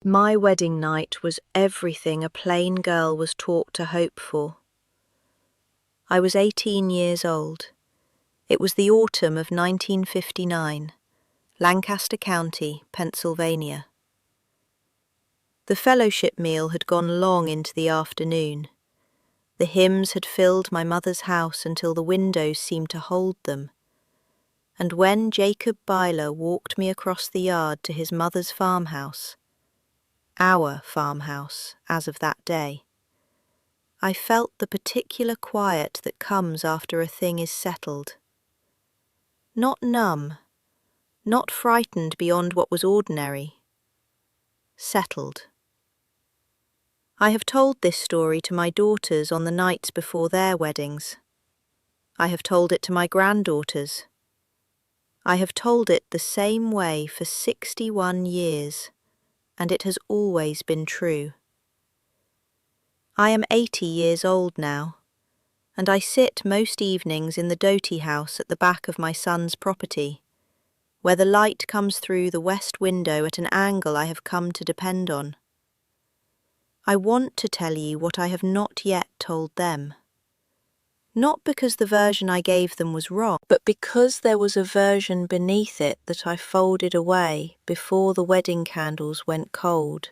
My wedding night was everything a plain girl was taught to hope for. I was 18 years old. It was the autumn of 1959, Lancaster County, Pennsylvania. The fellowship meal had gone long into the afternoon. The hymns had filled my mother's house until the windows seemed to hold them. And when Jacob Byler walked me across the yard to his mother's farmhouse, our farmhouse as of that day, I felt the particular quiet that comes after a thing is settled. Not numb, not frightened beyond what was ordinary. Settled. I have told this story to my daughters on the nights before their weddings. I have told it to my granddaughters. I have told it the same way for 61 years, and it has always been true. I am 80 years old now, and I sit most evenings in the Doty house at the back of my son's property, where the light comes through the west window at an angle I have come to depend on. I want to tell you what I have not yet told them. Not because the version I gave them was wrong, but because there was a version beneath it that I folded away before the wedding candles went cold.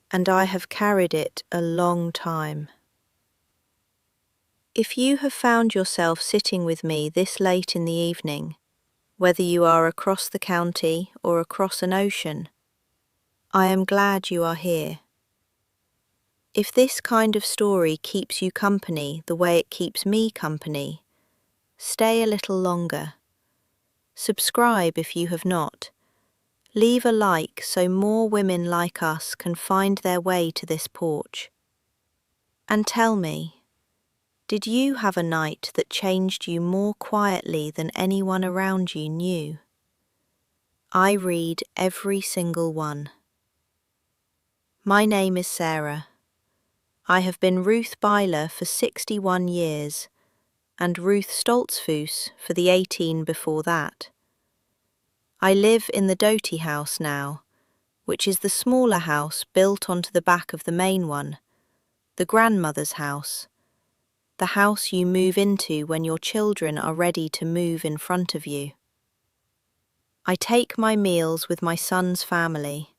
And I have carried it a long time. If you have found yourself sitting with me this late in the evening, whether you are across the county or across an ocean, I am glad you are here. If this kind of story keeps you company the way it keeps me company, stay a little longer. Subscribe if you have not. Leave a like so more women like us can find their way to this porch. And tell me, did you have a night that changed you more quietly than anyone around you knew? I read every single one. My name is Sarah. I have been Ruth Byler for 61 years, and Ruth Stoltzfus for the 18 before that. I live in the Doty house now, which is the smaller house built onto the back of the main one, the grandmother's house, the house you move into when your children are ready to move in front of you. I take my meals with my son's family.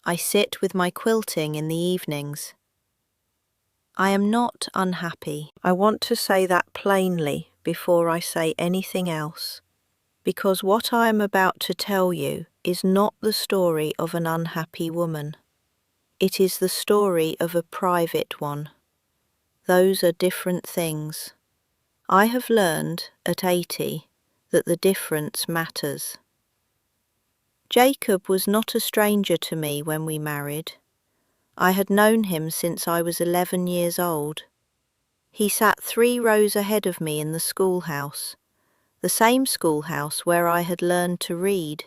I sit with my quilting in the evenings. I am not unhappy. I want to say that plainly before I say anything else, because what I am about to tell you is not the story of an unhappy woman. It is the story of a private one. Those are different things. I have learned at 80 that the difference matters. Jacob was not a stranger to me when we married. I had known him since I was 11 years old. He sat 3 rows ahead of me in the schoolhouse, the same schoolhouse where I had learned to read,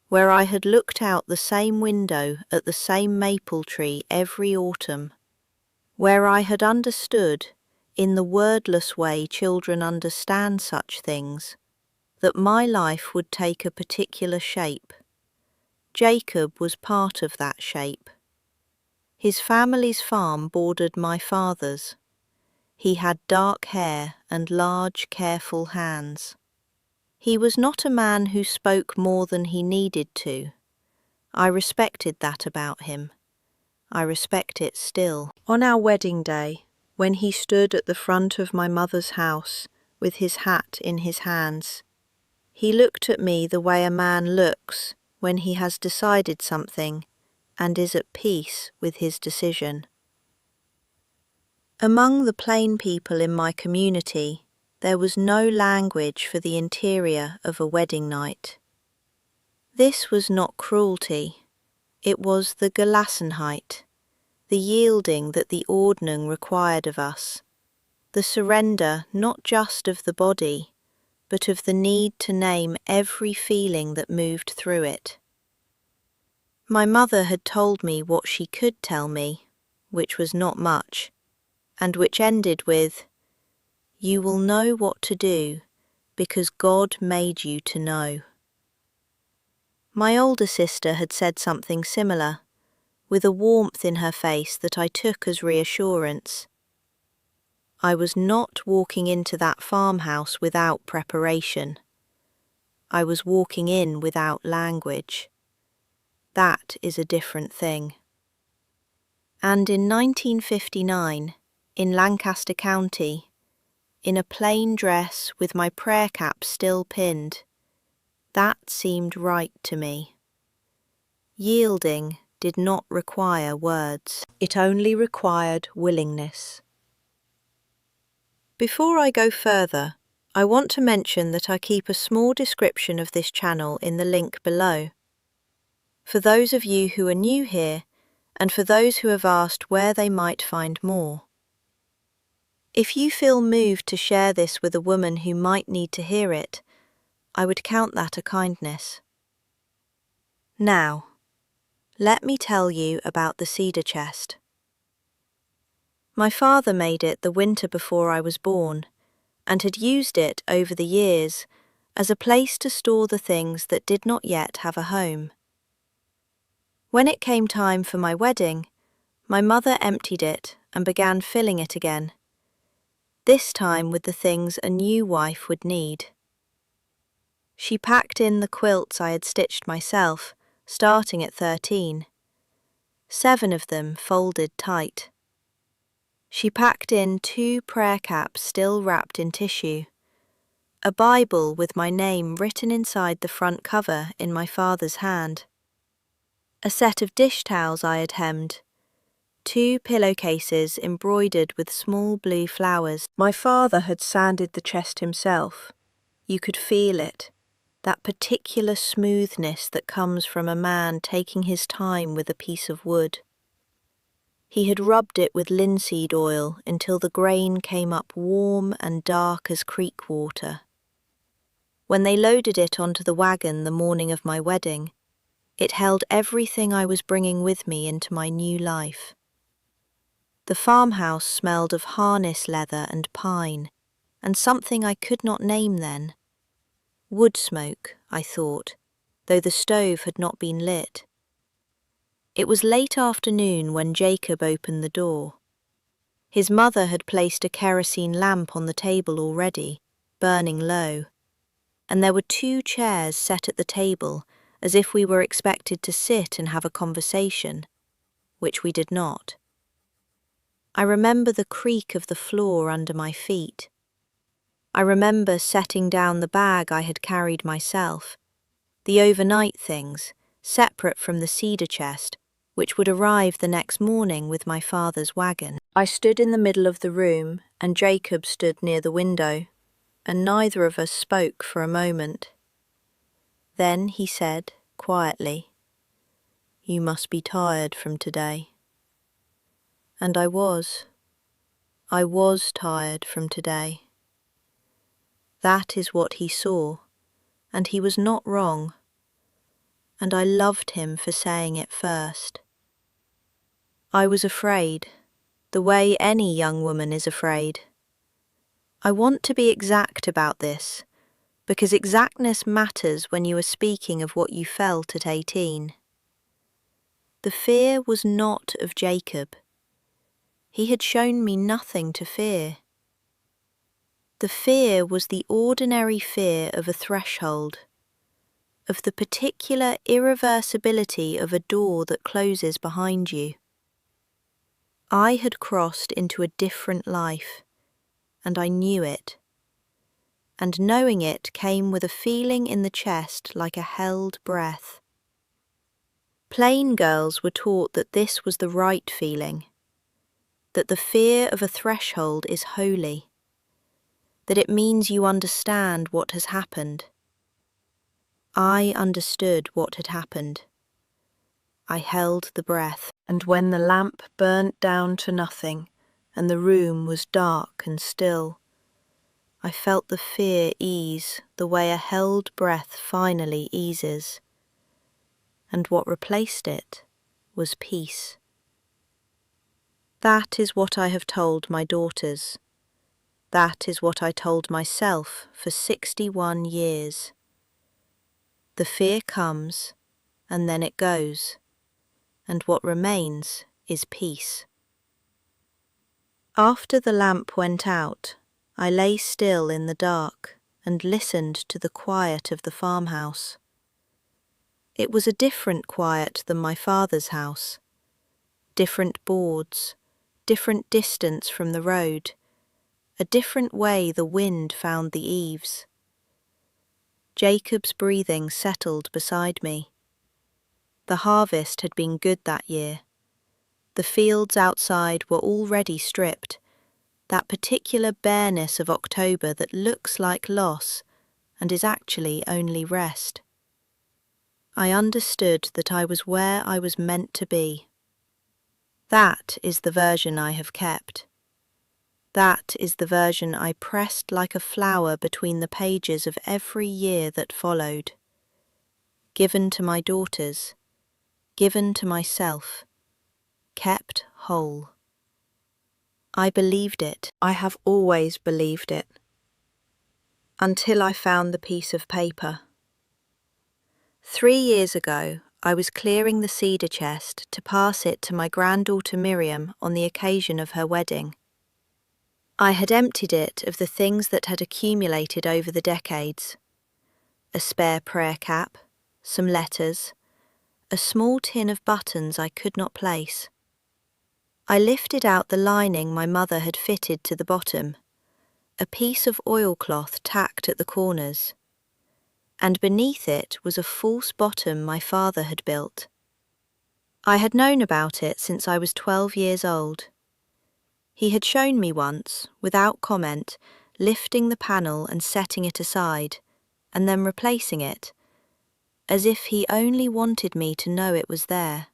where I had looked out the same window at the same maple tree every autumn, where I had understood, in the wordless way children understand such things, that my life would take a particular shape. Jacob was part of that shape. His family's farm bordered my father's. He had dark hair and large, careful hands. He was not a man who spoke more than he needed to. I respected that about him. I respect it still. On our wedding day, when he stood at the front of my mother's house with his hat in his hands, he looked at me the way a man looks when he has decided something and is at peace with his decision. Among the plain people in my community, there was no language for the interior of a wedding night. This was not cruelty, it was the Gelassenheit, the yielding that the Ordnung required of us, the surrender not just of the body, but of the need to name every feeling that moved through it. My mother had told me what she could tell me, which was not much, and which ended with, "You will know what to do, because God made you to know." My older sister had said something similar, with a warmth in her face that I took as reassurance. I was not walking into that farmhouse without preparation. I was walking in without language. That is a different thing. And in 1959, in Lancaster County, in a plain dress with my prayer cap still pinned, that seemed right to me. Yielding did not require words. It only required willingness. Before I go further, I want to mention that I keep a small description of this channel in the link below. For those of you who are new here, and for those who have asked where they might find more. If you feel moved to share this with a woman who might need to hear it, I would count that a kindness. Now, let me tell you about the cedar chest. My father made it the winter before I was born, and had used it over the years as a place to store the things that did not yet have a home. When it came time for my wedding, my mother emptied it and began filling it again, this time with the things a new wife would need. She packed in the quilts I had stitched myself, starting at 13. 7 of them folded tight. She packed in 2 prayer caps still wrapped in tissue, a Bible with my name written inside the front cover in my father's hand, a set of dish towels I had hemmed, 2 pillowcases embroidered with small blue flowers. My father had sanded the chest himself. You could feel it, that particular smoothness that comes from a man taking his time with a piece of wood. He had rubbed it with linseed oil until the grain came up warm and dark as creek water. When they loaded it onto the wagon the morning of my wedding, it held everything I was bringing with me into my new life. The farmhouse smelled of harness leather and pine, and something I could not name then. Wood smoke, I thought, though the stove had not been lit. It was late afternoon when Jacob opened the door. His mother had placed a kerosene lamp on the table already, burning low, and there were 2 chairs set at the table as if we were expected to sit and have a conversation, which we did not. I remember the creak of the floor under my feet. I remember setting down the bag I had carried myself, the overnight things, separate from the cedar chest, which would arrive the next morning with my father's wagon. I stood in the middle of the room, and Jacob stood near the window, and neither of us spoke for a moment. Then he said, quietly, "You must be tired from today." And I was tired from today. That is what he saw, and he was not wrong, and I loved him for saying it first. I was afraid, the way any young woman is afraid. I want to be exact about this, because exactness matters when you are speaking of what you felt at 18. The fear was not of Jacob. He had shown me nothing to fear. The fear was the ordinary fear of a threshold, of the particular irreversibility of a door that closes behind you. I had crossed into a different life, and I knew it. And knowing it came with a feeling in the chest like a held breath. Plain girls were taught that this was the right feeling, that the fear of a threshold is holy, that it means you understand what has happened. I understood what had happened. I held the breath, and when the lamp burnt down to nothing, and the room was dark and still, I felt the fear ease the way a held breath finally eases, and what replaced it was peace. That is what I have told my daughters. That is what I told myself for 61 years. The fear comes, and then it goes, and what remains is peace. After the lamp went out, I lay still in the dark and listened to the quiet of the farmhouse. It was a different quiet than my father's house. Different boards, different distance from the road, a different way the wind found the eaves. Jacob's breathing settled beside me. The harvest had been good that year. The fields outside were already stripped, that particular bareness of October that looks like loss and is actually only rest. I understood that I was where I was meant to be. That is the version I have kept. That is the version I pressed like a flower between the pages of every year that followed. Given to my daughters, given to myself, kept whole. I believed it. I have always believed it. Until I found the piece of paper. 3 years ago, I was clearing the cedar chest to pass it to my granddaughter Miriam on the occasion of her wedding. I had emptied it of the things that had accumulated over the decades. A spare prayer cap, some letters, a small tin of buttons I could not place. I lifted out the lining my mother had fitted to the bottom, a piece of oilcloth tacked at the corners, and beneath it was a false bottom my father had built. I had known about it since I was 12 years old. He had shown me once, without comment, lifting the panel and setting it aside, and then replacing it, as if he only wanted me to know it was there.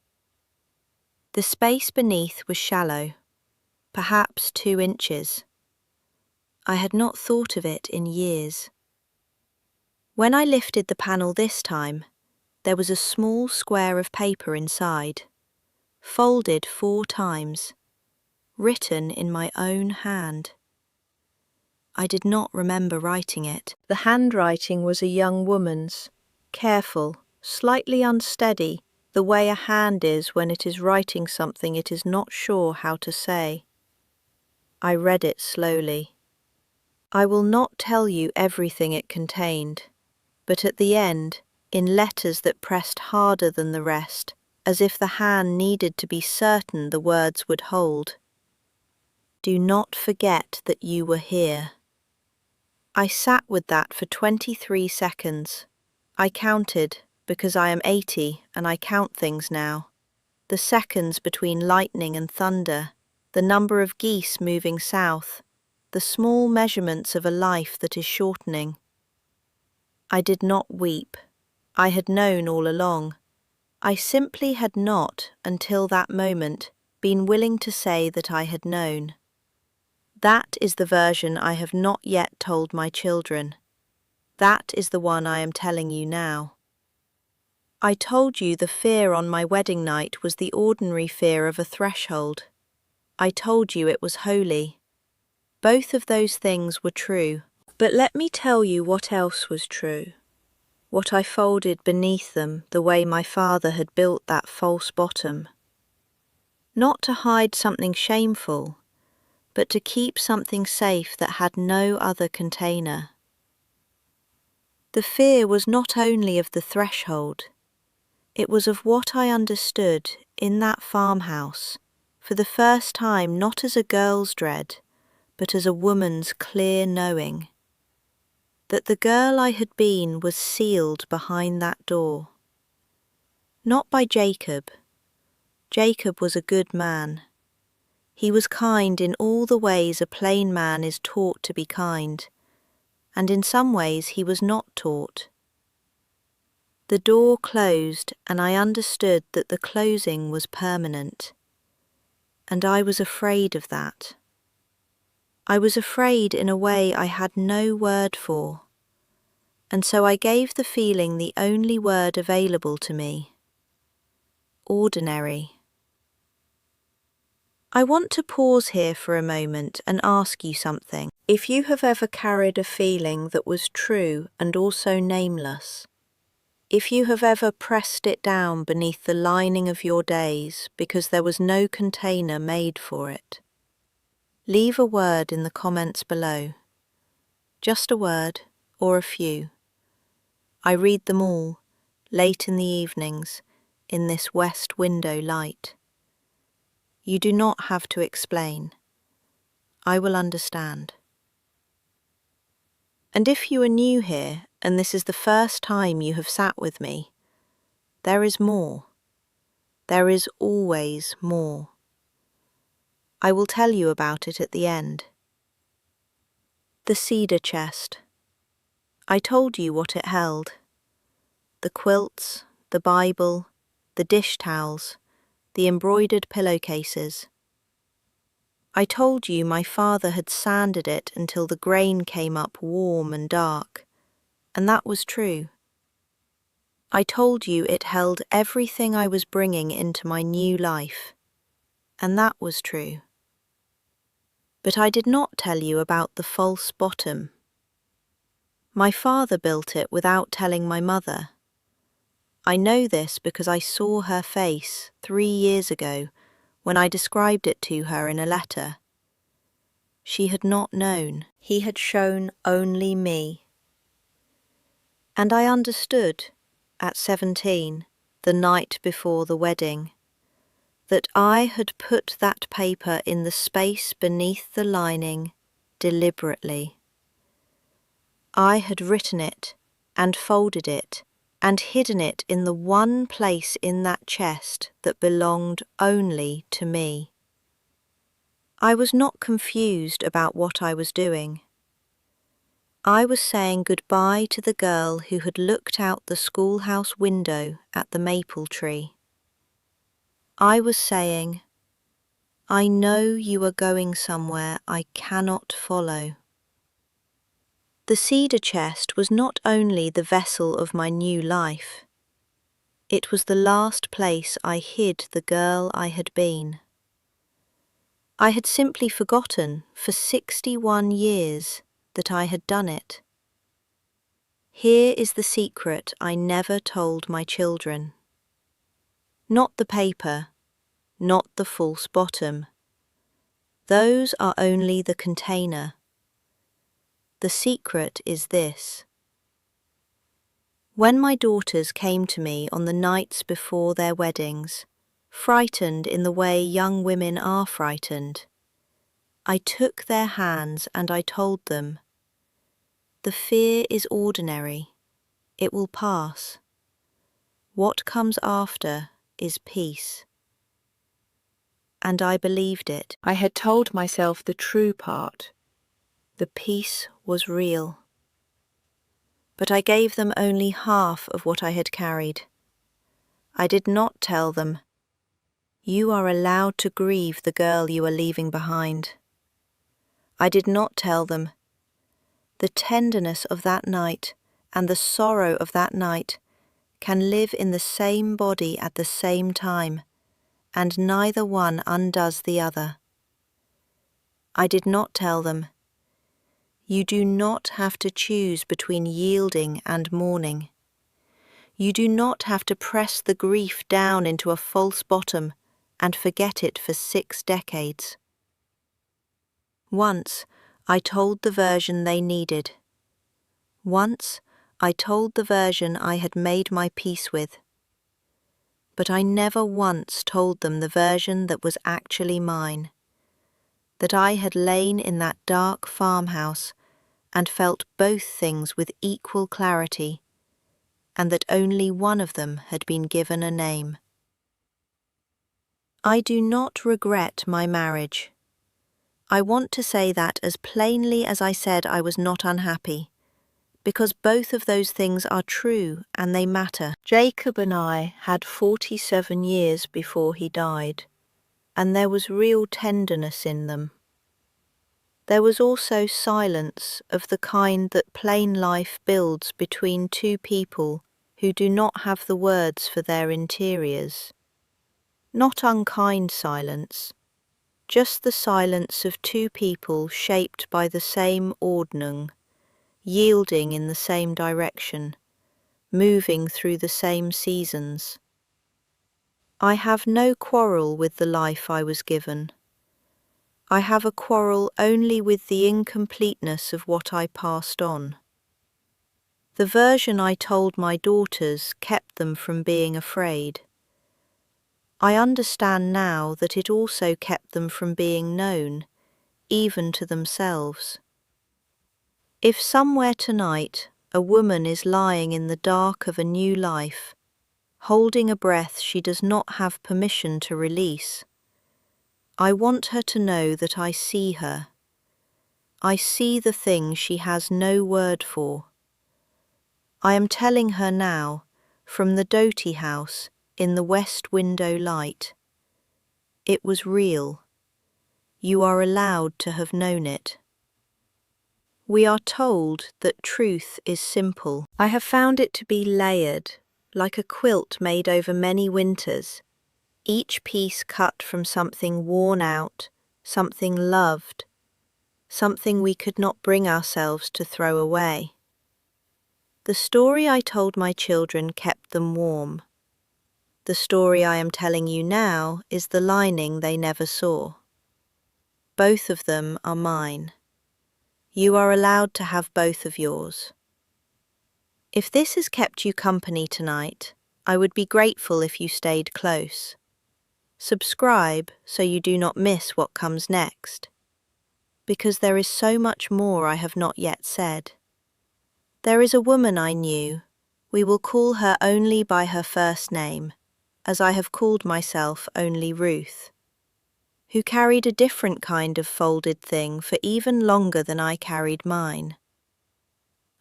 The space beneath was shallow, perhaps 2 inches. I had not thought of it in years. When I lifted the panel this time, there was a small square of paper inside, folded 4 times, written in my own hand. I did not remember writing it. The handwriting was a young woman's, careful, slightly unsteady, the way a hand is when it is writing something it is not sure how to say. I read it slowly. I will not tell you everything it contained, but at the end, in letters that pressed harder than the rest, as if the hand needed to be certain the words would hold. Do not forget that you were here. I sat with that for 23 seconds. I counted, because I am 80 and I count things now. The seconds between lightning and thunder, the number of geese moving south, the small measurements of a life that is shortening. I did not weep. I had known all along. I simply had not, until that moment, been willing to say that I had known. That is the version I have not yet told my children. That is the one I am telling you now. I told you the fear on my wedding night was the ordinary fear of a threshold. I told you it was holy. Both of those things were true. But let me tell you what else was true. What I folded beneath them the way my father had built that false bottom. Not to hide something shameful, but to keep something safe that had no other container. The fear was not only of the threshold, it was of what I understood in that farmhouse, for the first time not as a girl's dread, but as a woman's clear knowing. That the girl I had been was sealed behind that door. Not by Jacob. Jacob was a good man. He was kind in all the ways a plain man is taught to be kind, and in some ways he was not taught. The door closed, and I understood that the closing was permanent. And I was afraid of that. I was afraid in a way I had no word for, and so I gave the feeling the only word available to me. Ordinary. I want to pause here for a moment and ask you something. If you have ever carried a feeling that was true and also nameless, If you have ever pressed it down beneath the lining of your days because there was no container made for it, leave a word in the comments below. Just a word or a few. I read them all, late in the evenings, in this west window light. You do not have to explain. I will understand. And if you are new here and this is the first time you have sat with me, there is more. There is always more. I will tell you about it at the end. The cedar chest. I told you what it held. The quilts, the Bible, the dish towels, the embroidered pillowcases. I told you my father had sanded it until the grain came up warm and dark, and that was true. I told you it held everything I was bringing into my new life, and that was true. But I did not tell you about the false bottom. My father built it without telling my mother. I know this because I saw her face 3 years ago when I described it to her in a letter. She had not known. He had shown only me. And I understood, at 17, the night before the wedding, that I had put that paper in the space beneath the lining deliberately. I had written it and folded it and hidden it in the one place in that chest that belonged only to me. I was not confused about what I was doing. I was saying goodbye to the girl who had looked out the schoolhouse window at the maple tree. I was saying, I know you are going somewhere I cannot follow. The cedar chest was not only the vessel of my new life, it was the last place I hid the girl I had been. I had simply forgotten for 61 years that I had done it. Here is the secret I never told my children. Not the paper, not the false bottom. Those are only the container. The secret is this. When my daughters came to me on the nights before their weddings, frightened in the way young women are frightened, I took their hands and I told them, the fear is ordinary, it will pass. What comes after is peace. And I believed it. I had told myself the true part. The peace was real. But I gave them only half of what I had carried. I did not tell them, you are allowed to grieve the girl you are leaving behind. I did not tell them, the tenderness of that night and the sorrow of that night can live in the same body at the same time, and neither one undoes the other. I did not tell them, you do not have to choose between yielding and mourning. You do not have to press the grief down into a false bottom and forget it for 6 decades. Once, I told the version they needed. Once, I told the version I had made my peace with. But I never once told them the version that was actually mine. That I had lain in that dark farmhouse and felt both things with equal clarity, and that only one of them had been given a name. I do not regret my marriage. I want to say that as plainly as I said I was not unhappy, because both of those things are true and they matter. Jacob and I had 47 years before he died, and there was real tenderness in them. There was also silence of the kind that plain life builds between two people who do not have the words for their interiors. Not unkind silence, just the silence of two people shaped by the same Ordnung, yielding in the same direction, moving through the same seasons. I have no quarrel with the life I was given. I have a quarrel only with the incompleteness of what I passed on. The version I told my daughters kept them from being afraid. I understand now that it also kept them from being known, even to themselves. If somewhere tonight a woman is lying in the dark of a new life, holding a breath she does not have permission to release, I want her to know that I see her. I see the thing she has no word for. I am telling her now, from the Doty house in the west window light. It was real. You are allowed to have known it. We are told that truth is simple. I have found it to be layered, like a quilt made over many winters, each piece cut from something worn out, something loved, something we could not bring ourselves to throw away. The story I told my children kept them warm. The story I am telling you now is the lining they never saw. Both of them are mine. You are allowed to have both of yours. If this has kept you company tonight, I would be grateful if you stayed close. Subscribe so you do not miss what comes next, because there is so much more I have not yet said. There is a woman I knew. We will call her only by her first name, as I have called myself only Ruth, who carried a different kind of folded thing for even longer than I carried mine.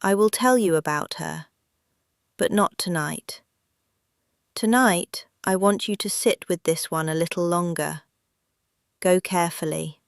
I will tell you about her, but not tonight. Tonight, I want you to sit with this one a little longer. Go carefully.